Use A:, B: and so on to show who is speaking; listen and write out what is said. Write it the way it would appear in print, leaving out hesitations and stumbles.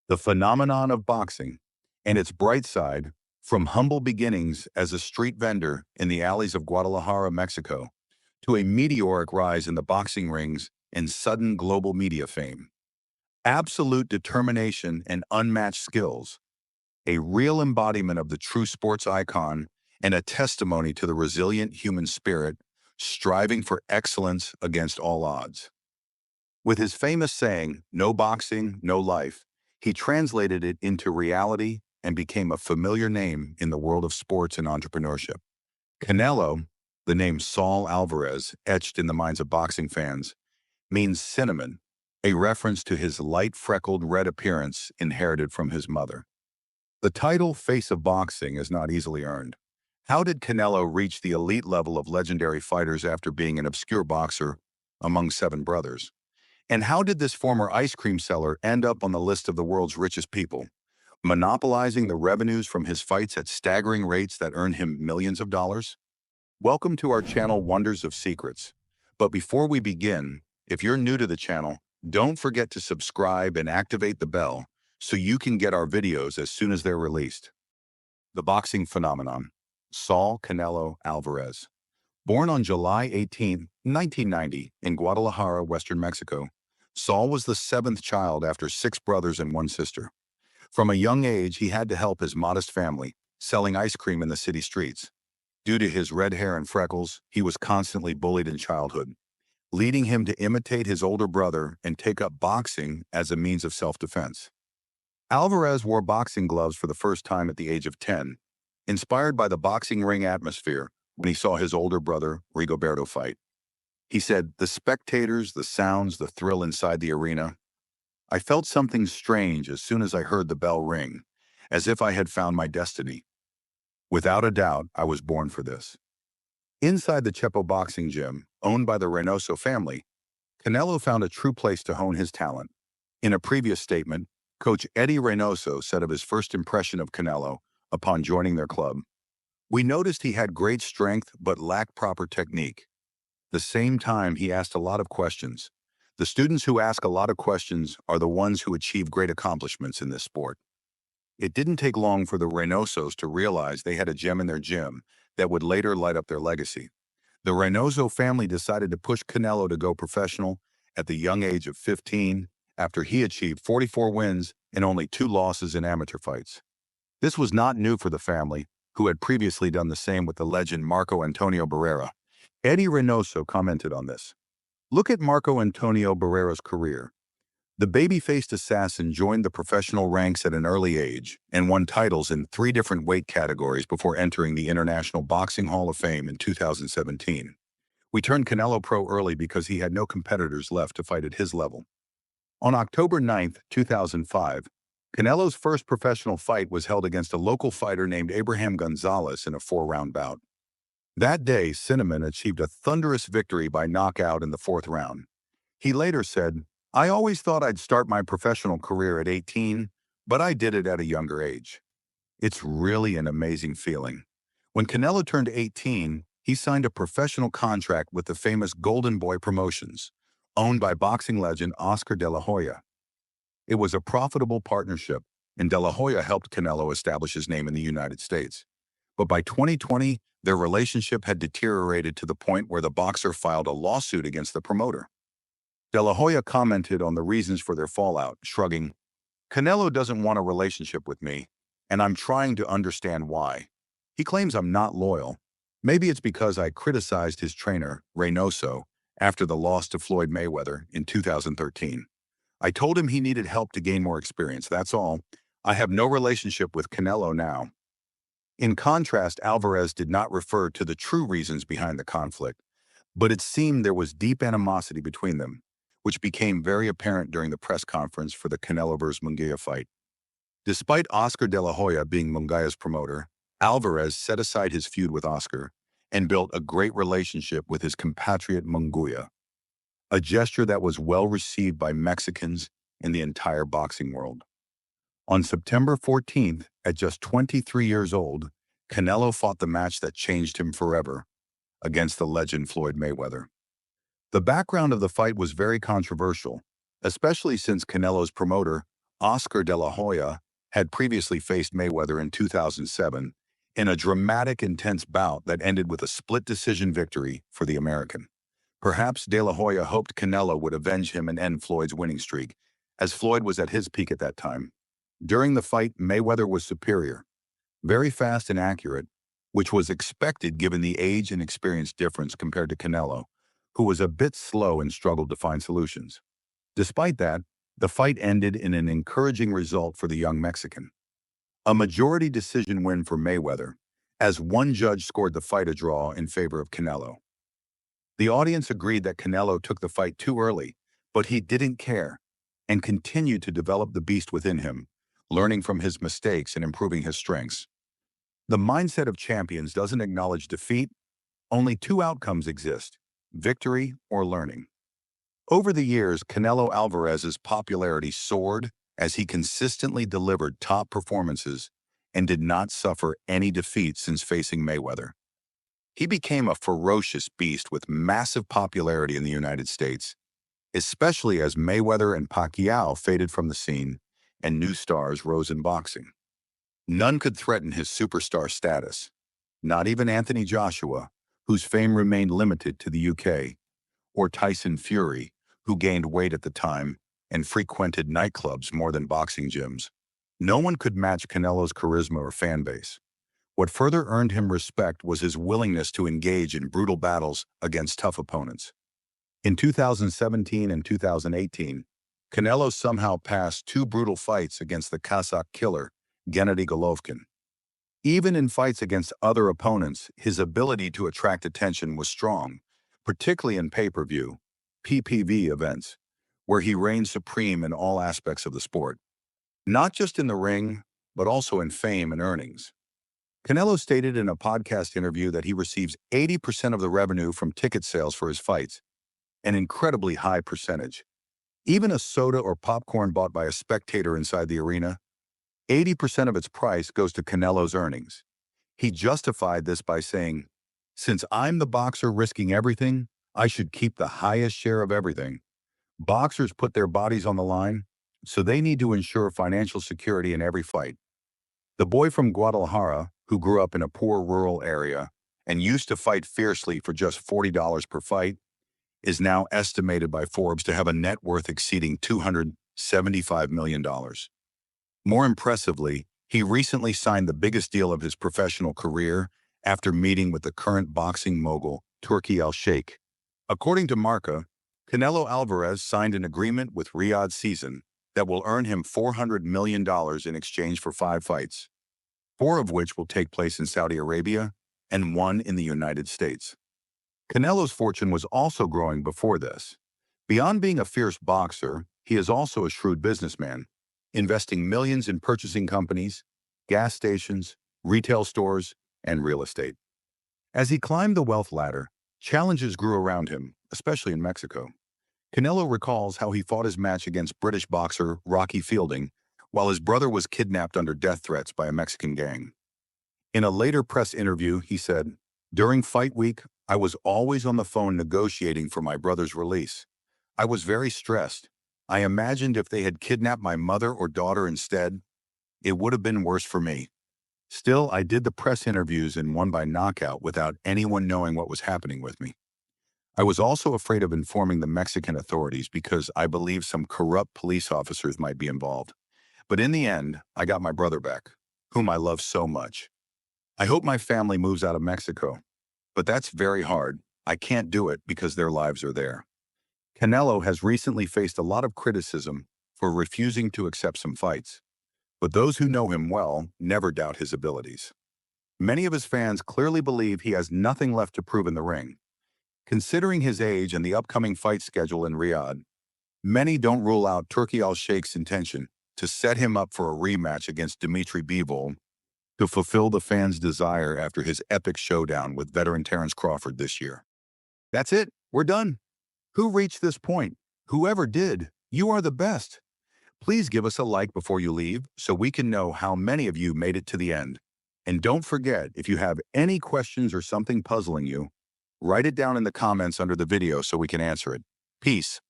A: the phenomenon of boxing, and its bright side, from humble beginnings as a street vendor in the alleys of Guadalajara, Mexico, to a meteoric rise in the boxing rings and sudden global media fame. Absolute determination and unmatched skills, a real embodiment of the true sports icon and a testimony to the resilient human spirit striving for excellence against all odds. With his famous saying, "No boxing, no life," he translated it into reality and became a familiar name in the world of sports and entrepreneurship. Canelo, the name Saul Alvarez etched in the minds of boxing fans, means cinnamon, a reference to his light freckled red appearance inherited from his mother. The title Face of Boxing is not easily earned. How did Canelo reach the elite level of legendary fighters after being an obscure boxer among seven brothers? And how did this former ice cream seller end up on the list of the world's richest people, monopolizing the revenues from his fights at staggering rates that earned him millions of dollars? Welcome to our channel Wonders of Secrets. But before we begin, if you're new to the channel, don't forget to subscribe and activate the bell so you can get our videos as soon as they're released. The boxing phenomenon, Saul Canelo Alvarez. Born on July 18, 1990, in Guadalajara, Western Mexico, Saul was the seventh child after six brothers and one sister. From a young age, he had to help his modest family, selling ice cream in the city streets. Due to his red hair and freckles, he was constantly bullied in childhood, leading him to imitate his older brother and take up boxing as a means of self-defense. Alvarez wore boxing gloves for the first time at the age of 10, inspired by the boxing ring atmosphere when he saw his older brother, Rigoberto, fight. He said, "The spectators, the sounds, the thrill inside the arena. I felt something strange as soon as I heard the bell ring, as if I had found my destiny. Without a doubt, I was born for this." Inside the Chepo boxing gym, owned by the Reynoso family, Canelo found a true place to hone his talent. In a previous statement, Coach Eddie Reynoso said of his first impression of Canelo upon joining their club, "We noticed he had great strength but lacked proper technique. The same time, he asked a lot of questions. The students who ask a lot of questions are the ones who achieve great accomplishments in this sport." It didn't take long for the Reynosos to realize they had a gem in their gym that would later light up their legacy. The Reynoso family decided to push Canelo to go professional at the young age of 15 after he achieved 44 wins and only 2 losses in amateur fights. This was not new for the family, who had previously done the same with the legend Marco Antonio Barrera. Eddie Reynoso commented on this. "Look at Marco Antonio Barrera's career. The baby-faced assassin joined the professional ranks at an early age and won titles in 3 different weight categories before entering the International Boxing Hall of Fame in 2017. We turned Canelo pro early because he had no competitors left to fight at his level." On October 9, 2005, Canelo's first professional fight was held against a local fighter named Abraham Gonzalez in a 4-round bout. That day, Cinnamon achieved a thunderous victory by knockout in the 4th round. He later said, "I always thought I'd start my professional career at 18, but I did it at a younger age." It's really an amazing feeling. When Canelo turned 18, he signed a professional contract with the famous Golden Boy Promotions, owned by boxing legend Oscar De La Hoya. It was a profitable partnership, and De La Hoya helped Canelo establish his name in the United States. But by 2020, their relationship had deteriorated to the point where the boxer filed a lawsuit against the promoter. De La Hoya commented on the reasons for their fallout, shrugging, "Canelo doesn't want a relationship with me, and I'm trying to understand why. He claims I'm not loyal. Maybe it's because I criticized his trainer, Reynoso, after the loss to Floyd Mayweather in 2013. I told him he needed help to gain more experience, that's all. I have no relationship with Canelo now." In contrast, Alvarez did not refer to the true reasons behind the conflict, but it seemed there was deep animosity between them, which became very apparent during the press conference for the Canelo vs. Munguia fight. Despite Oscar De La Hoya being Munguia's promoter, Alvarez set aside his feud with Oscar and built a great relationship with his compatriot Munguia, a gesture that was well received by Mexicans in the entire boxing world. On September 14th, at just 23 years old, Canelo fought the match that changed him forever against the legend Floyd Mayweather. The background of the fight was very controversial, especially since Canelo's promoter, Oscar de la Hoya had previously faced Mayweather in 2007 in a dramatic, intense bout that ended with a split decision victory for the American. Perhaps De La Hoya hoped Canelo would avenge him and end Floyd's winning streak, as Floyd was at his peak at that time. During the fight, Mayweather was superior, very fast and accurate, which was expected given the age and experience difference compared to Canelo, who was a bit slow and struggled to find solutions. Despite that, the fight ended in an encouraging result for the young Mexican. A majority decision win for Mayweather, as one judge scored the fight a draw in favor of Canelo. The audience agreed that Canelo took the fight too early, but he didn't care and continued to develop the beast within him, learning from his mistakes and improving his strengths. The mindset of champions doesn't acknowledge defeat. Only two outcomes exist: victory or learning. Over the years, Canelo Alvarez's popularity soared as he consistently delivered top performances and did not suffer any defeat since facing Mayweather. He became a ferocious beast with massive popularity in the United States, especially as Mayweather and Pacquiao faded from the scene and new stars rose in boxing. None could threaten his superstar status, not even Anthony Joshua, whose fame remained limited to the UK, or Tyson Fury, who gained weight at the time and frequented nightclubs more than boxing gyms. No one could match Canelo's charisma or fan base. What further earned him respect was his willingness to engage in brutal battles against tough opponents. In 2017 and 2018, Canelo somehow passed two brutal fights against the Kazakh killer, Gennady Golovkin. Even in fights against other opponents, his ability to attract attention was strong, particularly in pay-per-view, PPV events, where he reigned supreme in all aspects of the sport. Not just in the ring, but also in fame and earnings. Canelo stated in a podcast interview that he receives 80% of the revenue from ticket sales for his fights, an incredibly high percentage. Even a soda or popcorn bought by a spectator inside the arena, 80% of its price goes to Canelo's earnings. He justified this by saying, "Since I'm the boxer risking everything, I should keep the highest share of everything. Boxers put their bodies on the line, so they need to ensure financial security in every fight." The boy from Guadalajara, who grew up in a poor rural area and used to fight fiercely for just $40 per fight, is now estimated by Forbes to have a net worth exceeding $275 million. More impressively, he recently signed the biggest deal of his professional career after meeting with the current boxing mogul, Turki Al-Sheikh. According to Marca, Canelo Alvarez signed an agreement with DAZN that will earn him $400 million in exchange for 5 fights, 4 of which will take place in Saudi Arabia and 1 in the United States. Canelo's fortune was also growing before this. Beyond being a fierce boxer, he is also a shrewd businessman, investing millions in purchasing companies, gas stations, retail stores, and real estate. As he climbed the wealth ladder, challenges grew around him, especially in Mexico. Canelo recalls how he fought his match against British boxer Rocky Fielding while his brother was kidnapped under death threats by a Mexican gang. In a later press interview, he said, "During fight week, I was always on the phone negotiating for my brother's release. I was very stressed. I imagined if they had kidnapped my mother or daughter instead, it would have been worse for me. Still, I did the press interviews and won by knockout without anyone knowing what was happening with me. I was also afraid of informing the Mexican authorities because I believed some corrupt police officers might be involved. But in the end, I got my brother back, whom I love so much. I hope my family moves out of Mexico, but that's very hard. I can't do it because their lives are there." Canelo has recently faced a lot of criticism for refusing to accept some fights, but those who know him well never doubt his abilities. Many of his fans clearly believe he has nothing left to prove in the ring. Considering his age and the upcoming fight schedule in Riyadh, many don't rule out Turki Al-Sheikh's intention to set him up for a rematch against Dimitri Bivol to fulfill the fans' desire after his epic showdown with veteran Terence Crawford this year. That's it. We're done. Who reached this point? Whoever did, you are the best. Please give us a like before you leave so we can know how many of you made it to the end. And don't forget, if you have any questions or something puzzling you, write it down in the comments under the video so we can answer it. Peace.